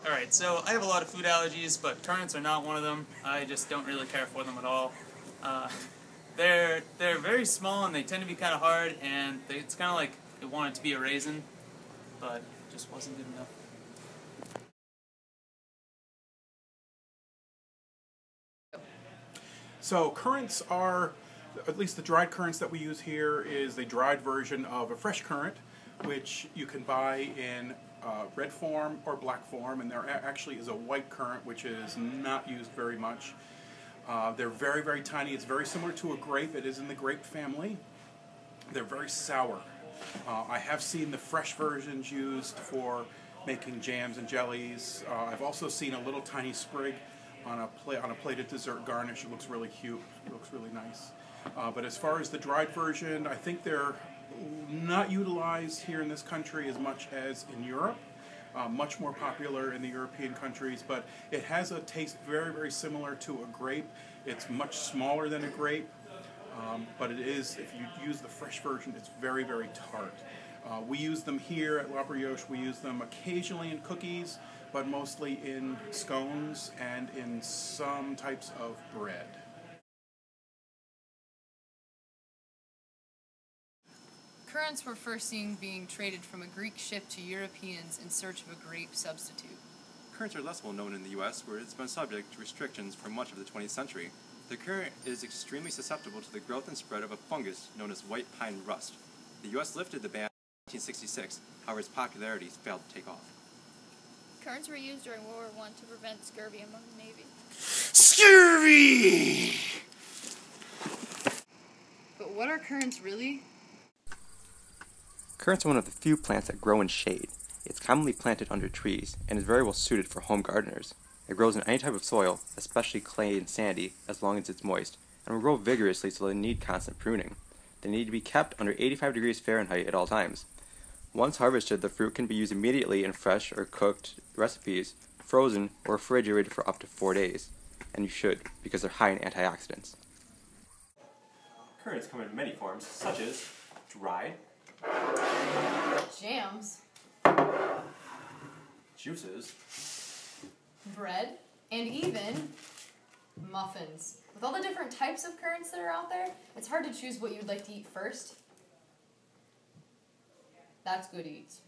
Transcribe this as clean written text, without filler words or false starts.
Alright, so I have a lot of food allergies, but currants are not one of them. I just don't really care for them at all. Uh, they're very small and they tend to be kind of hard, and it's kind of like they want it to be a raisin, but it just wasn't good enough. So currants are, at least the dried currants that we use here is the dried version of a fresh currant, which you can buy in red form or black form, and there actually is a white currant which is not used very much. They're very, very tiny. It's very similar to a grape. It is in the grape family. They're very sour. I have seen the fresh versions used for making jams and jellies. I've also seen a little tiny sprig on a plated dessert garnish. It looks really cute. It looks really nice. But as far as the dried version, I think they're not utilized here in this country as much as in Europe. Much more popular in the European countries, but it has a taste very, very similar to a grape. It's much smaller than a grape, but it is, if you use the fresh version, it's very, very tart. We use them here at La Brioche. We use them occasionally in cookies, but mostly in scones and in some types of bread. Currants were first seen being traded from a Greek ship to Europeans in search of a grape substitute. Currants are less well known in the U.S., where it's been subject to restrictions for much of the 20th century. The currant is extremely susceptible to the growth and spread of a fungus known as white pine rust. The U.S. lifted the ban in 1966, however its popularity failed to take off. Currants were used during World War I to prevent scurvy among the Navy. Scurvy! But what are currants really? Currants are one of the few plants that grow in shade. It's commonly planted under trees and is very well suited for home gardeners. It grows in any type of soil, especially clay and sandy, as long as it's moist, and will grow vigorously so they need constant pruning. They need to be kept under 85 degrees Fahrenheit at all times. Once harvested, the fruit can be used immediately in fresh or cooked recipes, frozen, or refrigerated for up to 4 days. And you should, because they're high in antioxidants. Currants come in many forms, such as dried, Jams, juices, bread, and even muffins. With all the different types of currants that are out there, it's hard to choose what you'd like to eat first. That's good eats.